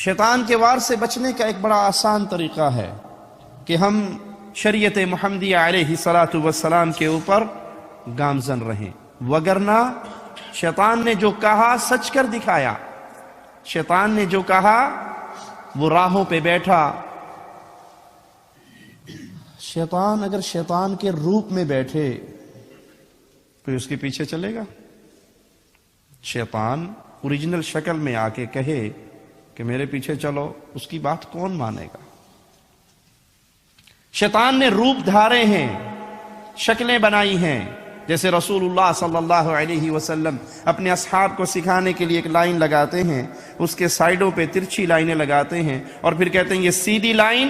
شیطان کے وار سے بچنے کا ایک بڑا آسان طریقہ ہے کہ ہم شریعت محمدیہ علیہ الصلاۃ والسلام کے اوپر گامزن رہیں، وگرنہ شیطان نے جو کہا سچ کر دکھایا۔ شیطان نے جو کہا وہ راہوں پہ بیٹھا۔ شیطان اگر شیطان کے روپ میں بیٹھے تو اس کے پیچھے چلے گا؟ شیطان اوریجنل شکل میں آ کے کہے کہ میرے پیچھے چلو، اس کی بات کون مانے گا؟ شیطان نے روپ دھارے ہیں، شکلیں بنائی ہیں، جیسے رسول اللہ صلی اللہ علیہ وسلم اپنے اصحاب کو سکھانے کے لیے ایک لائن لگاتے ہیں، اس کے سائیڈوں پہ ترچھی لائنیں لگاتے ہیں اور پھر کہتے ہیں یہ سیدھی لائن،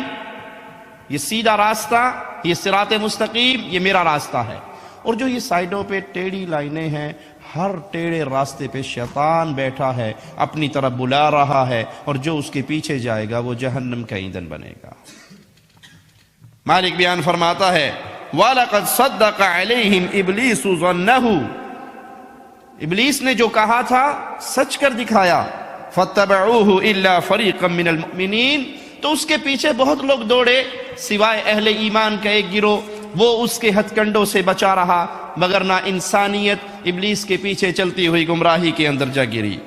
یہ سیدھا راستہ، یہ صراط مستقیم، یہ میرا راستہ ہے۔ اور جو یہ سائیڈوں پہ ٹیڑھی لائنیں ہیں، ہر ٹیڑھے راستے پہ شیطان بیٹھا ہے، اپنی طرف بلا رہا ہے، اور جو اس کے پیچھے جائے گا وہ جہنم کا ایندھن بنے گا۔ مالک بیان فرماتا ہے وَلَقَدْ صَدَّقَ عَلَيْهِمْ إِبْلِيسُ ظَنَّهُ، ابلیس نے جو کہا تھا سچ کر دکھایا۔ فَاتَّبَعُوهُ إِلَّا فَرِيقًا مِّنَ الْمُؤْمِنِينَ، تو اس کے پیچھے بہت لوگ دوڑے سوائے اہل ایمان کا ایک گروہ، وہ اس کے ہتھ کنڈوں سے بچا رہا، مگر نہ انسانیت ابلیس کے پیچھے چلتی ہوئی گمراہی کے اندر جا گری۔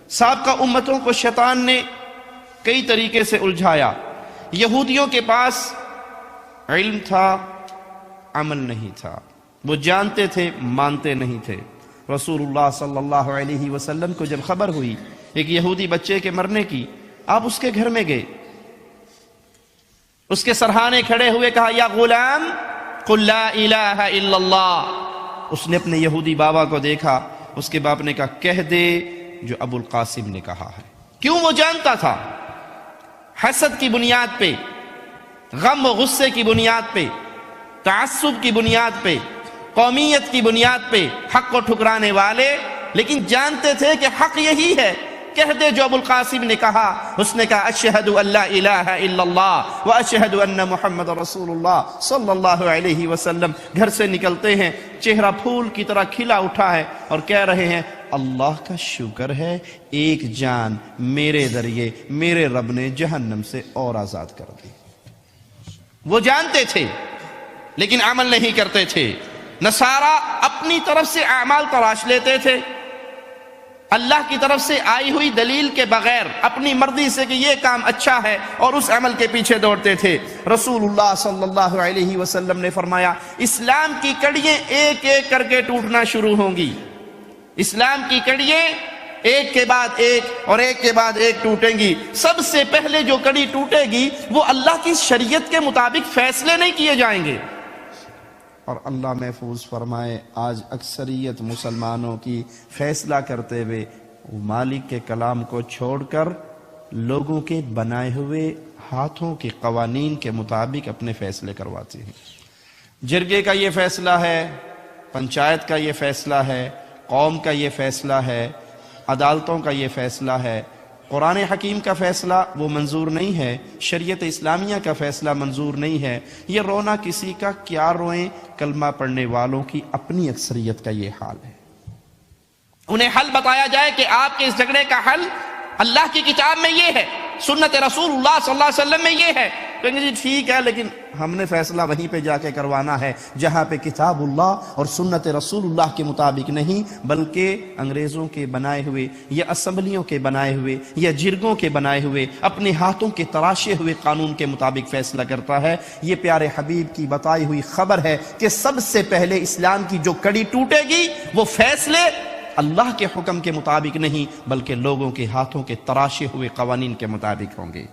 سابقہ امتوں کو شیطان نے کئی طریقے سے الجھایا۔ یہودیوں کے پاس علم تھا، عمل نہیں تھا، وہ جانتے تھے، مانتے نہیں تھے۔ رسول اللہ صلی اللہ علیہ وسلم کو جب خبر ہوئی ایک یہودی بچے کے مرنے کی، آپ اس کے گھر میں گئے، اس کے سرہانے کھڑے ہوئے کہا یا غلام قل لا الہ الا اللہ۔ اس نے اپنے یہودی بابا کو دیکھا، اس کے باپ نے کہا کہہ دے جو ابو القاسم نے کہا ہے۔ کیوں؟ وہ جانتا تھا حسد کی بنیاد پہ، غم و غصے کی بنیاد پہ، تعصب کی بنیاد پہ، قومیت کی بنیاد پہ حق کو ٹھکرانے والے، لیکن جانتے تھے کہ حق یہی ہے، کہہ دے جو ابو القاسم نے کہا۔ اس نے کہا اشہد ان لا الہ الا اللہ واشہد ان محمد رسول اللہ صلی اللہ علیہ وسلم۔ گھر سے نکلتے ہیں، چہرہ پھول کی طرح کھلا اٹھا ہے اور کہہ رہے ہیں اللہ کا شکر ہے ایک جان میرے ذریعے میرے رب نے جہنم سے اور آزاد کر دی۔ وہ جانتے تھے لیکن عمل نہیں کرتے تھے۔ نصارہ اپنی طرف سے اعمال تراش لیتے تھے، اللہ کی طرف سے آئی ہوئی دلیل کے بغیر اپنی مرضی سے کہ یہ کام اچھا ہے، اور اس عمل کے پیچھے دوڑتے تھے۔ رسول اللہ صلی اللہ علیہ وسلم نے فرمایا اسلام کی کڑیاں ایک ایک کر کے ٹوٹنا شروع ہوں گی۔ اسلام کی کڑیاں ایک کے بعد ایک اور ایک کے بعد ایک ٹوٹیں گی۔ سب سے پہلے جو کڑی ٹوٹے گی وہ اللہ کی شریعت کے مطابق فیصلے نہیں کیے جائیں گے۔ اور اللہ محفوظ فرمائے آج اکثریت مسلمانوں کی فیصلہ کرتے ہوئے مالک کے کلام کو چھوڑ کر لوگوں کے بنائے ہوئے ہاتھوں کے قوانین کے مطابق اپنے فیصلے کرواتے ہیں۔ جرگے کا یہ فیصلہ ہے، پنچایت کا یہ فیصلہ ہے، قوم کا یہ فیصلہ ہے، عدالتوں کا یہ فیصلہ ہے، قرآن حکیم کا فیصلہ وہ منظور نہیں ہے، شریعت اسلامیہ کا فیصلہ منظور نہیں ہے۔ یہ رونا کسی کا کیا روئیں، کلمہ پڑھنے والوں کی اپنی اکثریت کا یہ حال ہے۔ انہیں حل بتایا جائے کہ آپ کے اس جھگڑے کا حل اللہ کی کتاب میں یہ ہے، سنت رسول اللہ صلی اللہ علیہ وسلم میں یہ ہے، کہیں گے جی ٹھیک ہے لیکن ہم نے فیصلہ وہیں پہ جا کے کروانا ہے جہاں پہ کتاب اللہ اور سنت رسول اللہ کے مطابق نہیں، بلکہ انگریزوں کے بنائے ہوئے یا اسمبلیوں کے بنائے ہوئے یا جرگوں کے بنائے ہوئے اپنے ہاتھوں کے تراشے ہوئے قانون کے مطابق فیصلہ کرتا ہے۔ یہ پیارے حبیب کی بتائی ہوئی خبر ہے کہ سب سے پہلے اسلام کی جو کڑی ٹوٹے گی وہ فیصلے اللہ کے حکم کے مطابق نہیں بلکہ لوگوں کے ہاتھوں کے تراشے ہوئے قوانین کے مطابق ہوں گے۔